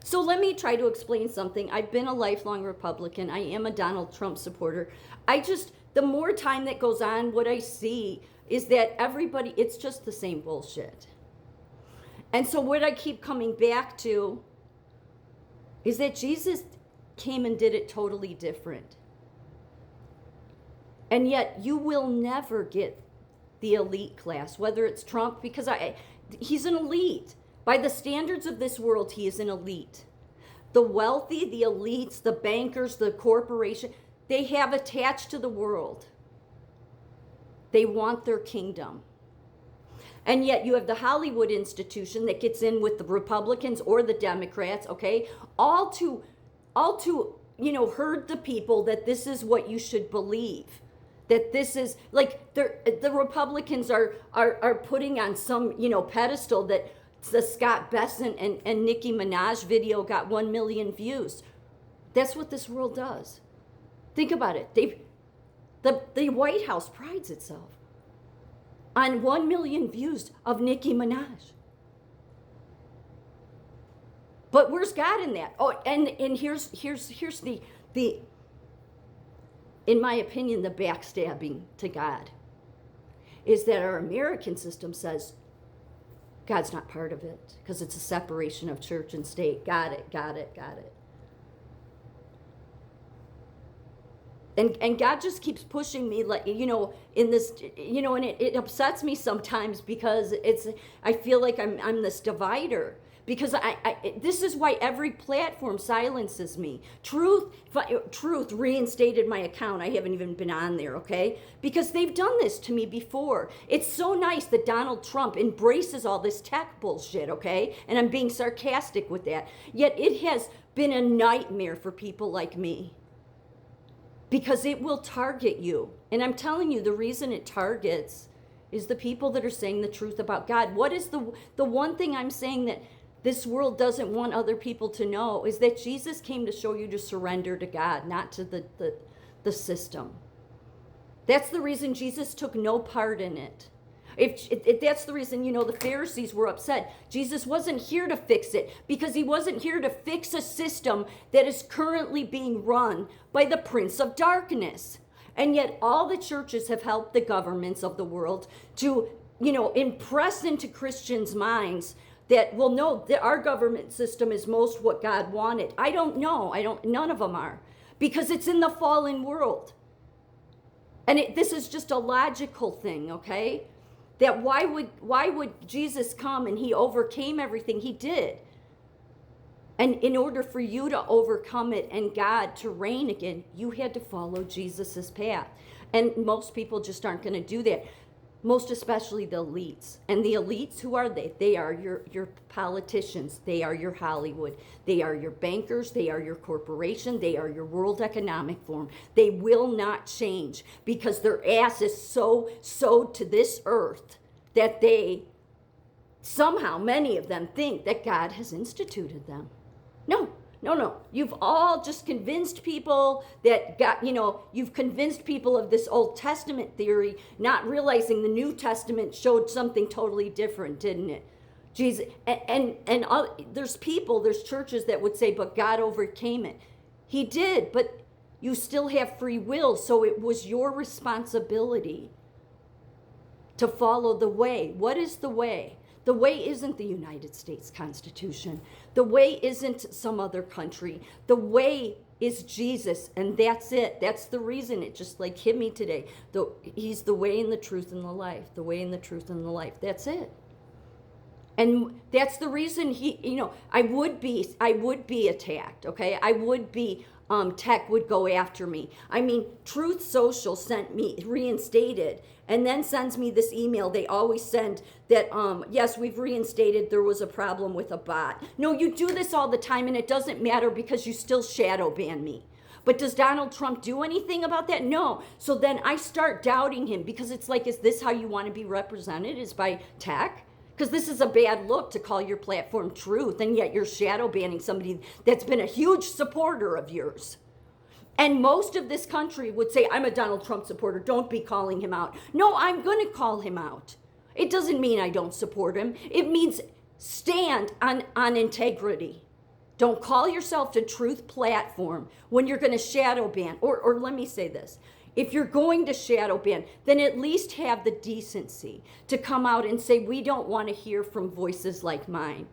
So let me try to explain something. I've been a lifelong Republican. I am a Donald Trump supporter. The more time that goes on, what I see is that everybody, it's just the same bullshit. And so what I keep coming back to is that Jesus came and did it totally different. And yet you will never get the elite class, whether it's Trump, because he's an elite. By the standards of this world, he is an elite. The wealthy, the elites, the bankers, the corporation, they have attached to the world. They want their kingdom. And yet you have the Hollywood institution that gets in with the Republicans or the Democrats, okay? All to herd the people that this is what you should believe. That this is, like, the Republicans are putting on some, pedestal that the Scott Bessent and Nicki Minaj video got 1 million views. That's what this world does. Think about it. The White House prides itself on 1 million views of Nicki Minaj. But where's God in that? Oh, and here's the in my opinion, the backstabbing to God is that our American system says God's not part of it because it's a separation of church and state. Got it. And God just keeps pushing me, like, in this, and it upsets me sometimes because I feel like I'm this divider. Because this is why every platform silences me. Truth reinstated my account. I haven't even been on there, okay? Because they've done this to me before. It's so nice that Donald Trump embraces all this tech bullshit, okay? And I'm being sarcastic with that. Yet it has been a nightmare for people like me. Because it will target you. And I'm telling you, the reason it targets is the people that are saying the truth about God. What is the one thing I'm saying that this world doesn't want other people to know is that Jesus came to show you to surrender to God, not to the system. That's the reason Jesus took no part in it. If that's the reason, the Pharisees were upset. Jesus wasn't here to fix it because he wasn't here to fix a system that is currently being run by the Prince of Darkness. And yet all the churches have helped the governments of the world to, impress into Christians' minds that, well, no, our government system is most what God wanted. I don't know. None of them are. Because it's in the fallen world. And this is just a logical thing, okay? That why would Jesus come and he overcame everything he did? And in order for you to overcome it and God to reign again, you had to follow Jesus's path. And most people just aren't going to do that. Most especially the elites. And the elites, who are they? They are your politicians. They are your Hollywood. They are your bankers. They are your corporation. They are your World Economic Forum. They will not change because their ass is so sewed to this earth that they somehow, many of them, think that God has instituted them. No. You've all just convinced people that you've convinced people of this Old Testament theory, not realizing the New Testament showed something totally different, didn't it? Jesus, and there's churches that would say, but God overcame it. He did, but you still have free will, so it was your responsibility to follow the way. What is the way? The way isn't the United States Constitution. The way isn't some other country. The way is Jesus, and that's it. That's the reason it just hit me today. He's the way and the truth and the life. The way and the truth and the life. That's it. And that's the reason I would be attacked, okay? I would be, tech would go after me. I mean, Truth Social sent me, reinstated, and then sends me this email they always send that, yes, we've reinstated, there was a problem with a bot. No, you do this all the time, and it doesn't matter because you still shadow ban me. But does Donald Trump do anything about that? No. So then I start doubting him because it's like, is this how you want to be represented, is by tech? Because this is a bad look to call your platform Truth, and yet you're shadow banning somebody that's been a huge supporter of yours. And most of this country would say, I'm a Donald Trump supporter, don't be calling him out. No, I'm going to call him out. It doesn't mean I don't support him. It means stand on integrity. Don't call yourself a truth platform when you're going to shadow ban. Or let me say this. If you're going to shadow ban, then at least have the decency to come out and say, we don't want to hear from voices like mine.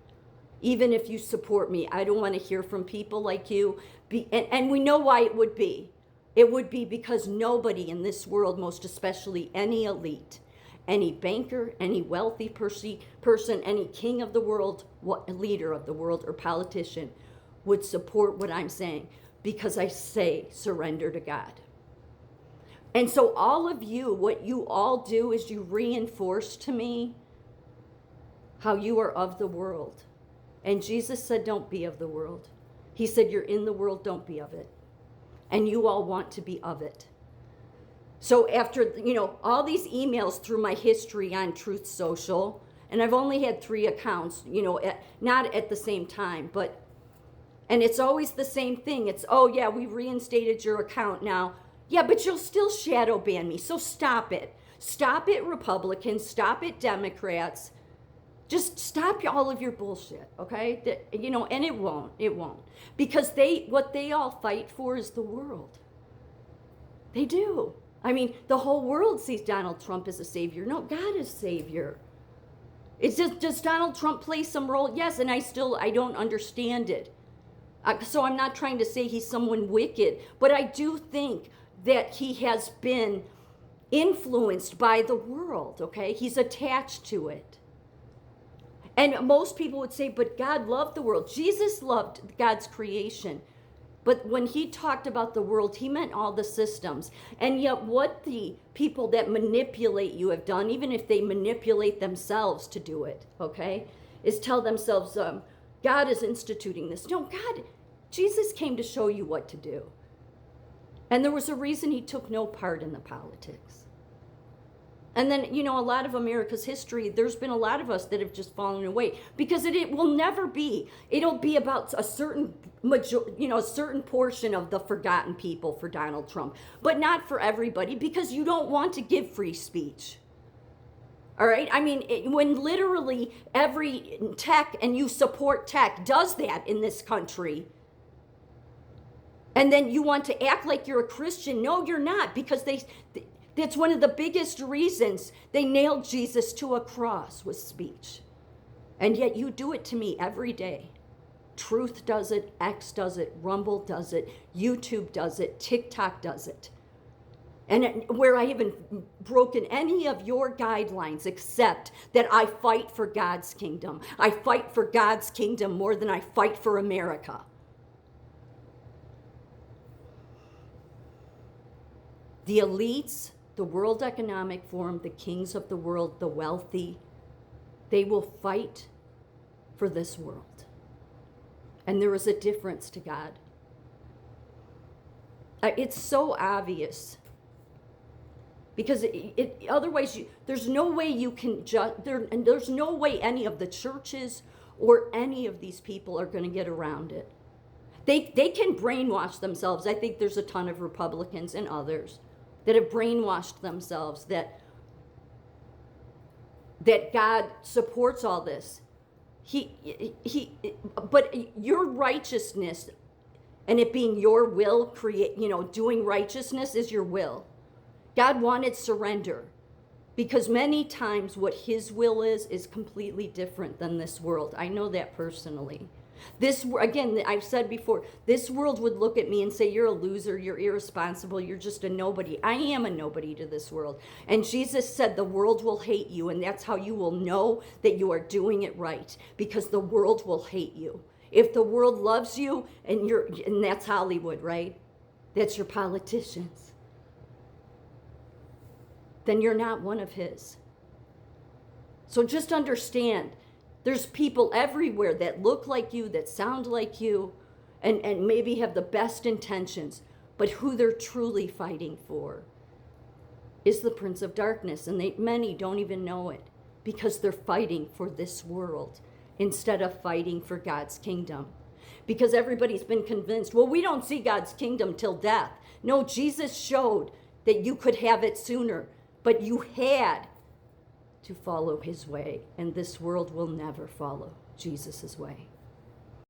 Even if you support me, I don't want to hear from people like you. And we know why it would be. It would be because nobody in this world, most especially any elite, any banker, any wealthy person, any king of the world, leader of the world, or politician would support what I'm saying, because I say surrender to God. And so all of you, what you all do is you reinforce to me how you are of the world. And Jesus said, don't be of the world. He said, you're in the world, don't be of it. And you all want to be of it. So after, all these emails through my history on Truth Social, and I've only had 3 accounts, not at the same time, and it's always the same thing. It's, oh yeah, we reinstated your account now. Yeah, but you'll still shadow ban me, so stop it. Stop it, Republicans, stop it, Democrats. Just stop all of your bullshit, okay? And it won't. Because what they all fight for is the world. They do. I mean, the whole world sees Donald Trump as a savior. No, God is savior. It's just, does Donald Trump play some role? Yes, and I don't understand it. So I'm not trying to say he's someone wicked, but I do think that he has been influenced by the world, okay? He's attached to it. And most people would say, but God loved the world. Jesus loved God's creation. But when he talked about the world, he meant all the systems. And yet what the people that manipulate you have done, even if they manipulate themselves to do it, okay, is tell themselves, God is instituting this. No, Jesus came to show you what to do. And there was a reason he took no part in the politics. And then, a lot of America's history, there's been a lot of us that have just fallen away, because it will never be. It'll be about a certain a certain portion of the forgotten people for Donald Trump, but not for everybody, because you don't want to give free speech. All right? I mean, when literally every tech, and you support tech, does that in this country, and then you want to act like you're a Christian. No, you're not, because that's one of the biggest reasons they nailed Jesus to a cross, was speech. And yet you do it to me every day. Truth does it, X does it, Rumble does it, YouTube does it, TikTok does it. And where I haven't broken any of your guidelines, except that I fight for God's kingdom. I fight for God's kingdom more than I fight for America. The elites, the World Economic Forum, the kings of the world, the wealthy, they will fight for this world. And there is a difference to God. It's so obvious. Because otherwise, there's no way you can and there's no way any of the churches or any of these people are going to get around it. They can brainwash themselves. I think there's a ton of Republicans and others that have brainwashed themselves that God supports all this. But your righteousness and it being your will, doing righteousness is your will. God wanted surrender, because many times what his will is completely different than this world. I know that personally. Again, I've said before, this world would look at me and say, you're a loser, you're irresponsible, you're just a nobody. I am a nobody to this world. And Jesus said the world will hate you, and that's how you will know that you are doing it right, because the world will hate you. If the world loves you, and that's Hollywood, right? That's your politicians. Then you're not one of his. So just understand, there's people everywhere that look like you, that sound like you, and maybe have the best intentions, but who they're truly fighting for is the Prince of Darkness, and many don't even know it, because they're fighting for this world instead of fighting for God's kingdom. Because everybody's been convinced, well, we don't see God's kingdom till death. No, Jesus showed that you could have it sooner, but you had to follow his way, and this world will never follow Jesus' way.